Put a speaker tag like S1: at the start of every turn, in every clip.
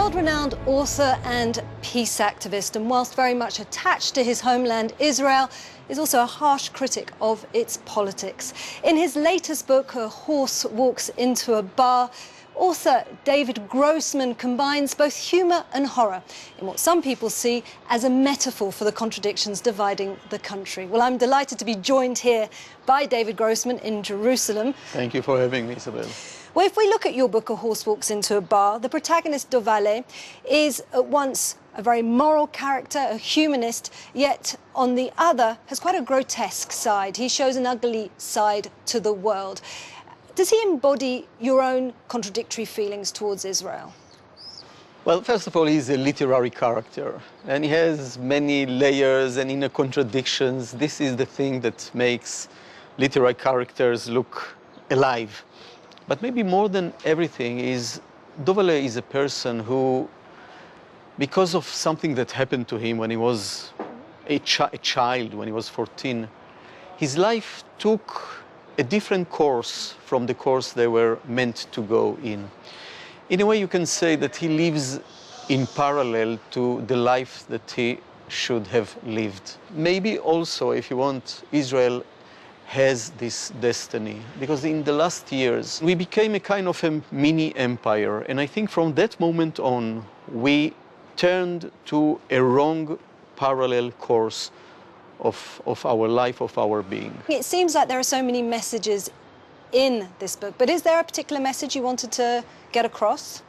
S1: world-renowned author and peace activist, and whilst very much attached to his homeland, Israel, is also a harsh critic of its politics. In his latest book, A Horse Walks into a Bar, author David Grossman combines both humour and horror in what some people see as a metaphor for the contradictions dividing the country. Well, I'm delighted to be joined here by David Grossman in Jerusalem.
S2: Thank you for having me, Isabelle.
S1: Well, if we look at your book, A Horse Walks into a Bar, the protagonist, Dovalé, is at once a very moral character, a humanist, yet on the other has quite a grotesque side. He shows an ugly side to the world. Does he embody your own contradictory feelings towards Israel?
S2: Well, first of all, he's a literary character, and he has many layers and inner contradictions. This is the thing that makes literary characters look alive. But maybe more than everything is Dovalé is a person who, because of something that happened to him when he was a child, when he was 14, his life took a different course from the course they were meant to go in. In a way, you can say that he lives in parallel to the life that he should have lived. Maybe also, if you want, Israel has this destiny, because in the last years we became a kind of a mini empire, and I think from that moment on we turned to a wrong parallel course of our life, of our being.
S1: It seems like there are so many messages in this book, but is there a particular message you wanted to get across?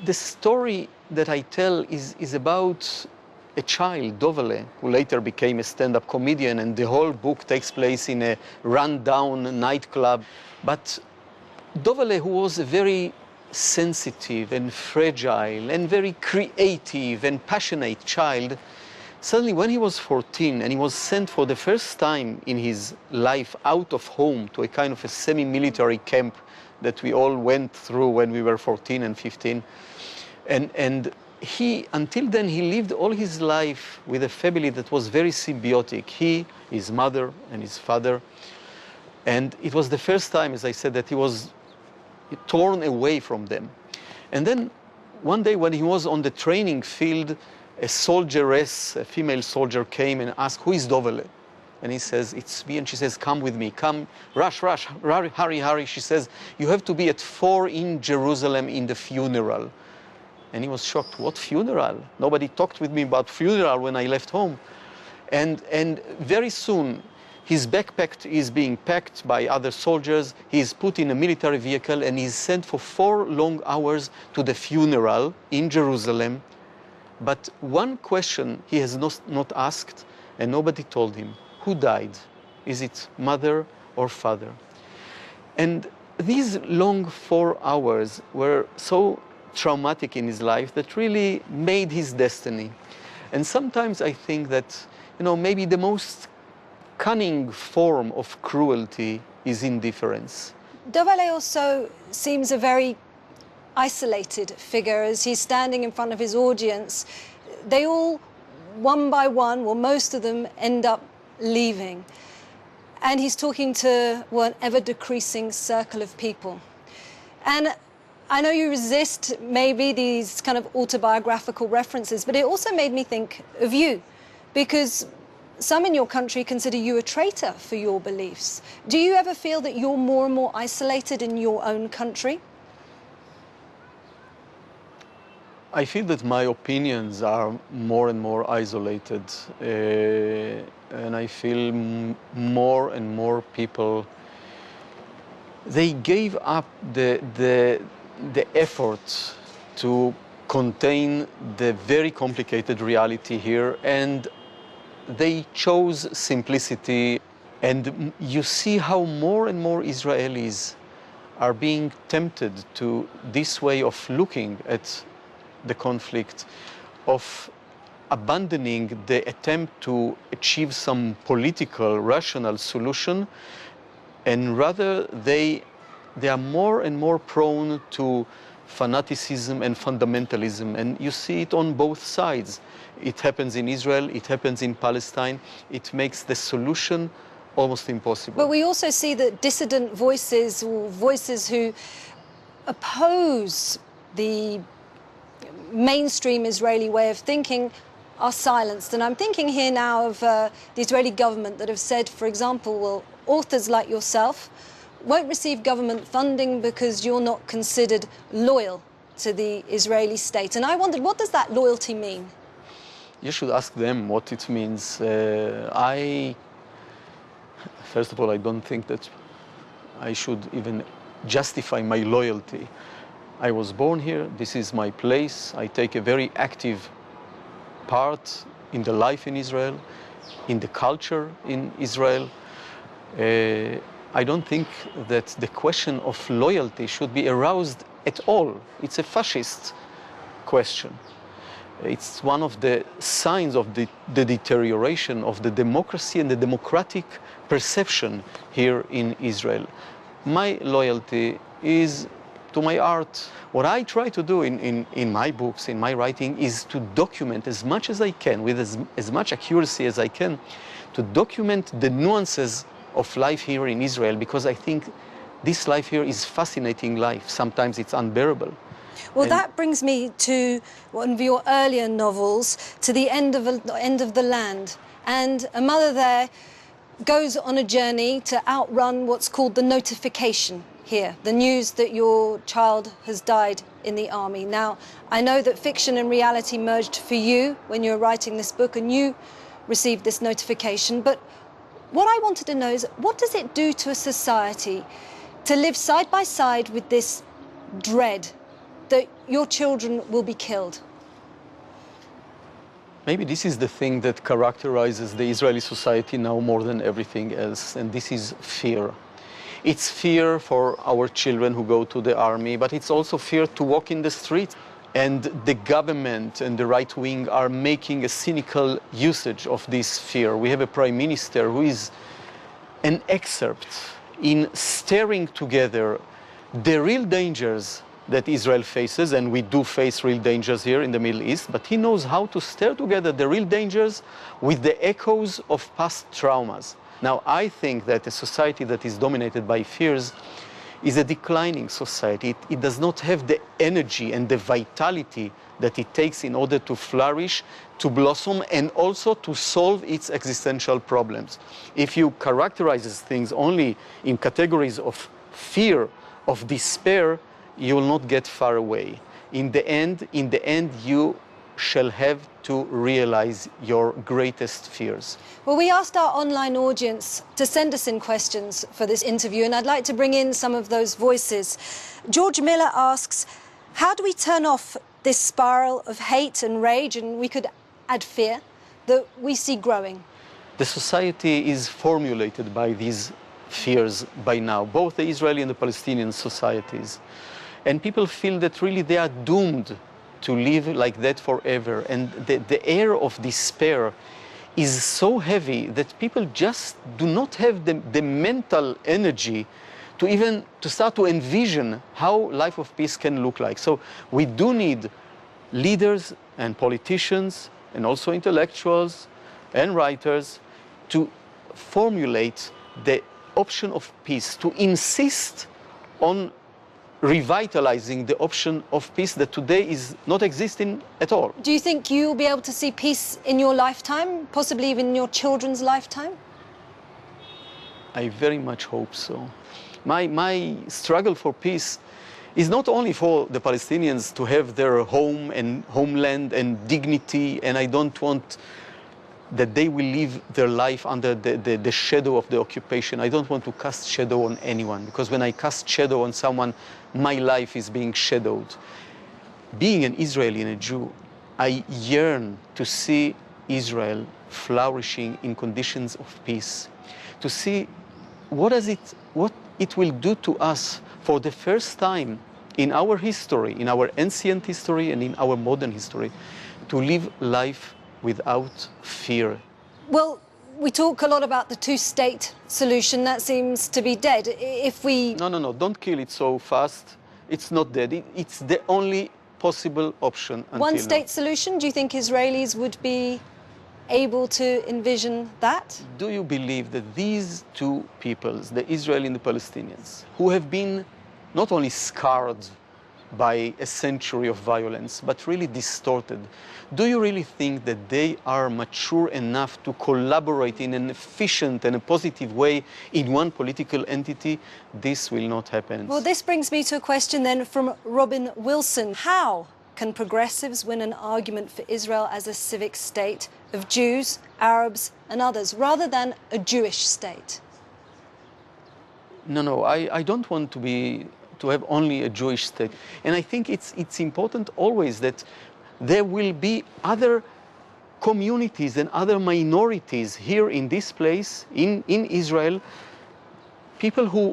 S2: The story that I tell is about a child, Dovalé, who later became a stand-up comedian, and the whole book takes place in a run-down nightclub. But Dovalé, who was a very sensitive and fragile and very creative and passionate child, suddenly when he was 14 and he was sent for the first time in his life out of home to a kind of a semi-military camp that we all went through when we were 14 and 15, and he, until then, he lived all his life with a family that was very symbiotic. He, his mother, and his father. And it was the first time, as I said, that he was torn away from them. And then one day when he was on the training field, a soldieress, a female soldier, came and asked, "Who is Dovalé?" And he says, "It's me." And she says, "Come with me, come, rush, hurry, hurry." She says, "You have to be at 4 in Jerusalem in the funeral." And he was shocked. What funeral? Nobody talked with me about funeral when I left home. And very soon, his backpack is being packed by other soldiers. He's put in a military vehicle and he's sent for 4 long hours to the funeral in Jerusalem. But one question he has not asked, and nobody told him: who died? Is it mother or father? And these long 4 hours were so traumatic in his life that really made his destiny. And sometimes I think that, maybe the most cunning form of cruelty is indifference.
S1: Dovalé also seems a very isolated figure as he's standing in front of his audience. They all, one by one, well, most of them end up leaving. And he's talking to an ever-decreasing circle of people. And I know you resist maybe these kind of autobiographical references, but it also made me think of you, because some in your country consider you a traitor for your beliefs. Do you ever feel that you're more and more isolated in your own country?
S2: I feel that my opinions are more and more isolated, and I feel more and more people, they gave up the effort to contain the very complicated reality here, and they chose simplicity. And you see how more and more Israelis are being tempted to this way of looking at the conflict, of abandoning the attempt to achieve some political, rational solution, and rather they are more and more prone to fanaticism and fundamentalism. And you see it on both sides. It happens in Israel, it happens in Palestine. It makes the solution almost impossible.
S1: But we also see that dissident voices, or voices who oppose the mainstream Israeli way of thinking are silenced. And I'm thinking here now of the Israeli government that have said, for example, well, authors like yourself won't receive government funding because you're not considered loyal to the Israeli state. And I wondered, what does that loyalty mean?
S2: You should ask them what it means. First of all, I don't think that I should even justify my loyalty. I was born here, this is my place, I take a very active part in the life in Israel, in the culture in Israel. I don't think that the question of loyalty should be aroused at all. It's a fascist question. It's one of the signs of the deterioration of the democracy and the democratic perception here in Israel. My loyalty is to my art. What I try to do in my books, in my writing, is to document as much as I can, with as much accuracy as I can, to document the nuances of life here in Israel, because I think this life here is fascinating life. Sometimes it's unbearable.
S1: Well, that brings me to one of your earlier novels, to the end of the land. And a mother there goes on a journey to outrun what's called the notification here, the news that your child has died in the army. Now, I know that fiction and reality merged for you when you were writing this book, and you received this notification. But what I wanted to know is, what does it do to a society to live side by side with this dread that your children will be killed?
S2: Maybe this is the thing that characterizes the Israeli society now more than everything else, and this is fear. It's fear for our children who go to the army, but it's also fear to walk in the street. And the government and the right wing are making a cynical usage of this fear. We have a prime minister who is an expert in staring together the real dangers that Israel faces, and we do face real dangers here in the Middle East, but he knows how to stare together the real dangers with the echoes of past traumas. Now, I think that a society that is dominated by fears is a declining society. It does not have the energy and the vitality that it takes in order to flourish, to blossom, and also to solve its existential problems. If you characterize things only in categories of fear, of despair, you will not get far away. In the end, you shall have to realize your greatest fears.
S1: Well, we asked our online audience to send us in questions for this interview, and I'd like to bring in some of those voices. George Miller asks, how do we turn off this spiral of hate and rage, and we could add fear, that we see growing?
S2: The society is formulated by these fears by now, both the Israeli and the Palestinian societies. And people feel that really they are doomed to live like that forever. And the air of despair is so heavy that people just do not have the mental energy to start to envision how life of peace can look like. So we do need leaders and politicians and also intellectuals and writers to formulate the option of peace, to insist on revitalizing the option of peace that today is not existing at all.
S1: Do you think you'll be able to see peace in your lifetime, possibly even in your children's lifetime?
S2: I very much hope so. My struggle for peace is not only for the Palestinians to have their home and homeland and dignity, and I don't want that they will live their life under the shadow of the occupation. I don't want to cast shadow on anyone, because when I cast shadow on someone, my life is being shadowed. Being an Israeli and a Jew, I yearn to see Israel flourishing in conditions of peace, to see what it will do to us for the first time in our history, in our ancient history and in our modern history, to live life without fear.
S1: Well, we talk a lot about the two-state solution. That seems to be dead. If we...
S2: No, don't kill it so fast. It's not dead. It's the only possible option until
S1: One-state solution? Do you think Israelis would be able to envision that?
S2: Do you believe that these two peoples, the Israeli and the Palestinians, who have been not only scarred by a century of violence, but really distorted. Do you really think that they are mature enough to collaborate in an efficient and a positive way in one political entity? This will not happen.
S1: Well, this brings me to a question then from Robin Wilson. How can progressives win an argument for Israel as a civic state of Jews, Arabs and others, rather than a Jewish state?
S2: No, I don't want to have only a Jewish state. And I think it's important always that there will be other communities and other minorities here in this place, in Israel, people who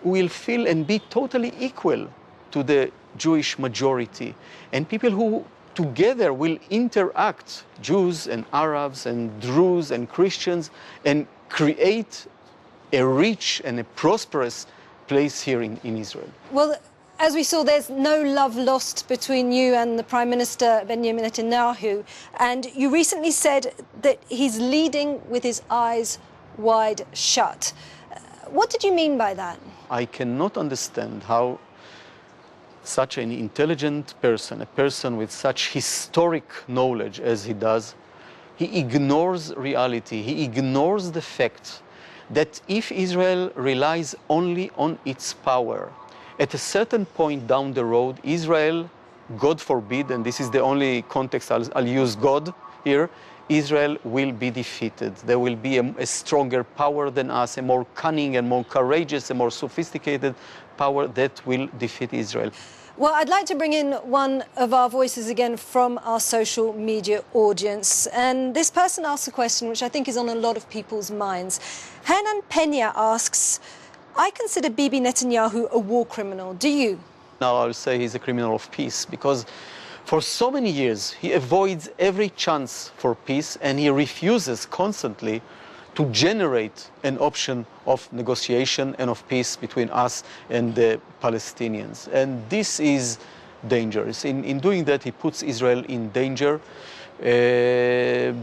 S2: will feel and be totally equal to the Jewish majority, and people who together will interact, Jews and Arabs and Druze and Christians, and create a rich and a prosperous place here in Israel.
S1: Well, as we saw, there's no love lost between you and the Prime Minister Benjamin Netanyahu, and you recently said that he's leading with his eyes wide shut. What did you mean by that?
S2: I cannot understand how such an intelligent person, a person with such historic knowledge as he does, he ignores reality, he ignores the fact that if Israel relies only on its power, at a certain point down the road, Israel, God forbid, and this is the only context I'll use God here, Israel will be defeated. There will be a stronger power than us, a more cunning and more courageous and more sophisticated power that will defeat Israel.
S1: Well, I'd like to bring in one of our voices again from our social media audience. And this person asks a question which I think is on a lot of people's minds. Hanan Pena asks, I consider Bibi Netanyahu a war criminal. Do you?
S2: Now I'll say he's a criminal of peace, because for so many years he avoids every chance for peace, and he refuses constantly to generate an option of negotiation and of peace between us and the Palestinians. And this is dangerous. In doing that, he puts Israel in danger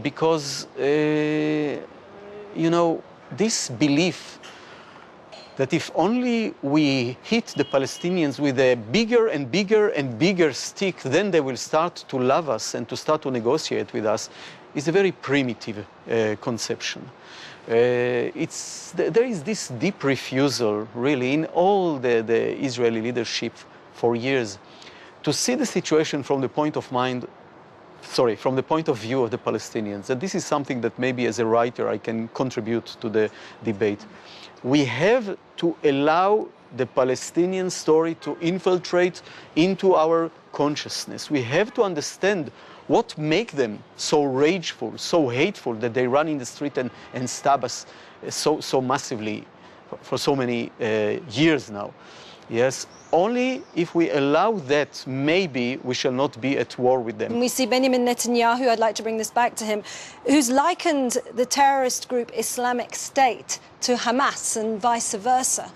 S2: because, you know, this belief that if only we hit the Palestinians with a bigger and bigger and bigger stick, then they will start to love us and to start to negotiate with us, is a very primitive conception. There is this deep refusal, really, in all the Israeli leadership for years, to see the situation from the point of view of the Palestinians. And this is something that maybe as a writer I can contribute to the debate. We have to allow the Palestinian story to infiltrate into our consciousness. We have to understand what makes them so rageful, so hateful, that they run in the street and stab us so massively for so many years now. Yes, only if we allow that, maybe we shall not be at war with them.
S1: We see Benjamin Netanyahu, I'd like to bring this back to him, who's likened the terrorist group Islamic State to Hamas and vice versa.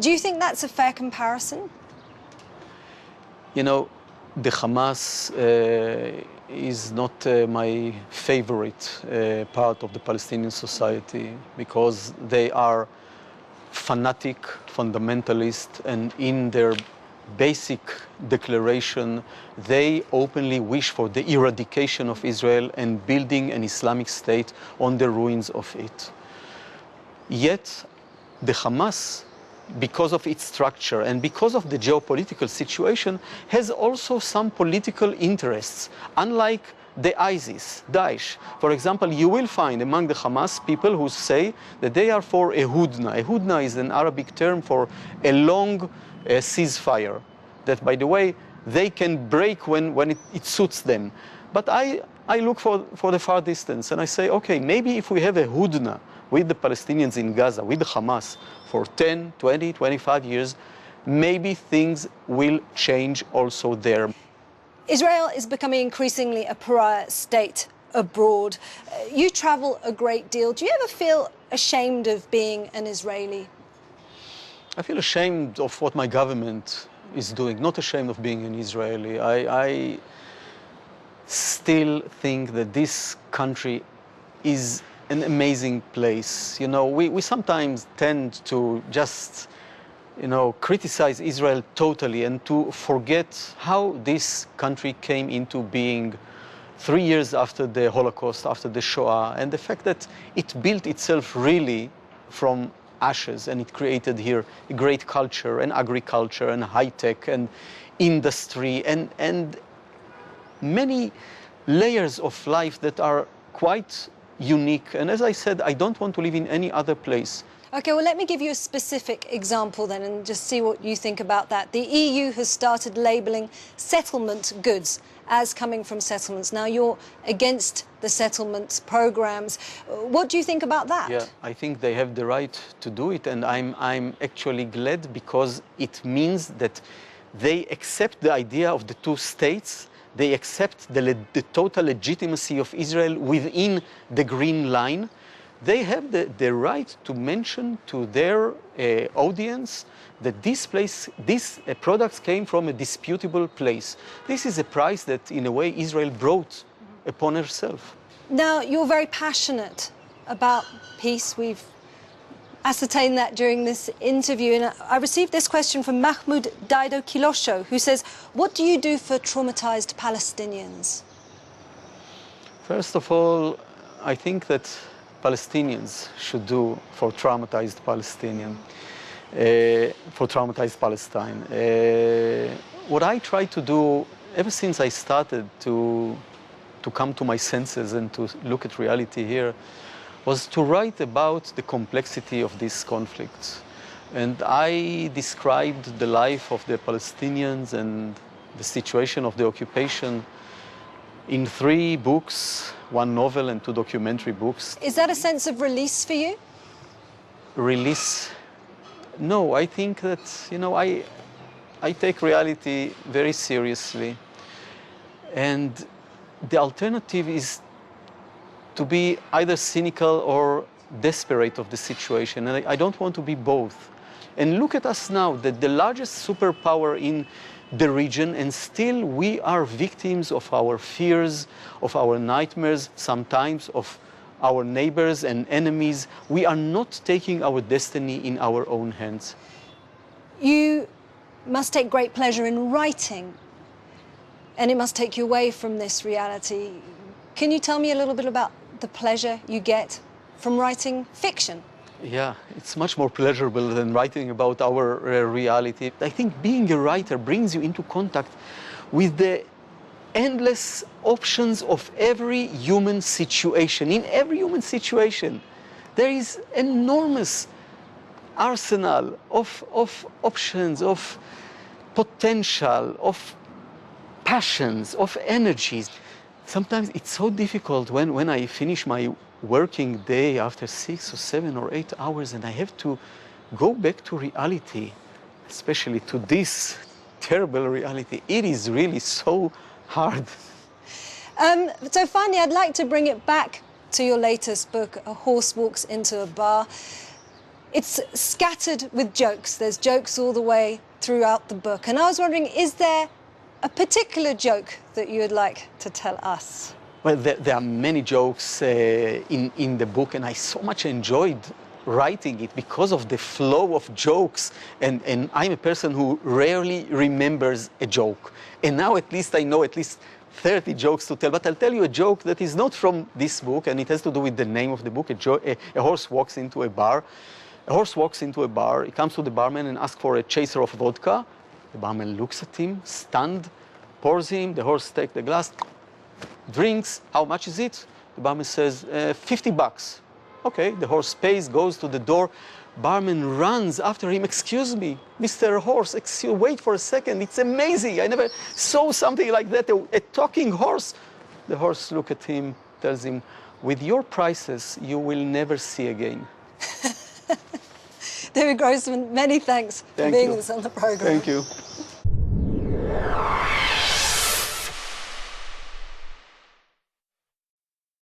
S1: Do you think that's a fair comparison?
S2: You know, the Hamas is not my favorite part of the Palestinian society, because they are fanatic, fundamentalist, and in their basic declaration, they openly wish for the eradication of Israel and building an Islamic State on the ruins of it. Yet, the Hamas, because of its structure and because of the geopolitical situation, has also some political interests, unlike the ISIS, Daesh. For example, you will find among the Hamas people who say that they are for a hudna. A hudna is an Arabic term for a long ceasefire, that, by the way, they can break when it suits them. But I look for the far distance, and I say, okay, maybe if we have a hudna with the Palestinians in Gaza, with the Hamas, for 10, 20, 25 years, maybe things will change also there.
S1: Israel is becoming increasingly a pariah state abroad. You travel a great deal. Do you ever feel ashamed of being an Israeli?
S2: I feel ashamed of what my government is doing, not ashamed of being an Israeli. I still think that this country is an amazing place. You know, we sometimes tend to just criticize Israel totally and to forget how this country came into being 3 years after the Holocaust, after the Shoah, and the fact that it built itself really from ashes, and it created here a great culture and agriculture and high-tech and industry and many layers of life that are quite unique. And as I said, I don't want to live in any other place.
S1: Okay, well, let me give you a specific example then and just see what you think about that. The EU has started labelling settlement goods as coming from settlements. Now, you're against the settlement programs. What do you think about that?
S2: Yeah, I think they have the right to do it, and I'm actually glad, because it means that they accept the idea of the two states. They accept the total legitimacy of Israel within the Green Line. They have the right to mention to their audience that these products came from a disputable place. This is a price that, in a way, Israel brought upon herself.
S1: Now, you're very passionate about peace. We've ascertained that during this interview. And I received this question from Mahmoud Daido Kilosho, who says, what do you do for traumatized Palestinians?
S2: First of all, I think that Palestinians should do for traumatized Palestinian, for traumatized Palestine. What I try to do ever since I started to come to my senses and to look at reality here was to write about the complexity of this conflict. And I described the life of the Palestinians and the situation of the occupation in 3 books, 1 novel and 2 documentary books.
S1: Is that a sense of release for you?
S2: Release? No, I think that, I take reality very seriously. And the alternative is to be either cynical or desperate of the situation. And I don't want to be both. And look at us now, that the largest superpower in the region, and still we are victims of our fears, of our nightmares, sometimes of our neighbors and enemies. We are not taking our destiny in our own hands.
S1: You must take great pleasure in writing, and it must take you away from this reality. Can you tell me a little bit about the pleasure you get from writing fiction?
S2: Yeah, it's much more pleasurable than writing about our reality. I think being a writer brings you into contact with the endless options of every human situation. In every human situation, there is enormous arsenal of options, of potential, of passions, of energies. Sometimes it's so difficult when I finish my working day after 6 or 7 or 8 hours and I have to go back to reality, especially to this terrible reality. It is really so hard.
S1: So finally, I'd like to bring it back to your latest book, A Horse Walks into a Bar. It's scattered with jokes. There's jokes all the way throughout the book. And I was wondering, is there a particular joke that you would like to tell us?
S2: Well, there are many jokes in the book, and I so much enjoyed writing it because of the flow of jokes. And I'm a person who rarely remembers a joke. And now at least I know at least 30 jokes to tell. But I'll tell you a joke that is not from this book, and it has to do with the name of the book. A horse walks into a bar. A horse walks into a bar. He comes to the barman and asks for a chaser of vodka. The barman looks at him, stunned, pours him. The horse takes the glass, drinks. How much is it? The barman says, $50. Okay, the horse pays, goes to the door. Barman runs after him. Excuse me, Mr. Horse, wait for a second. It's amazing. I never saw something like that, a talking horse. The horse looks at him, tells him, with your prices, you will never see again.
S1: David Grossman, many thanks for being with us on the program.
S2: Thank you.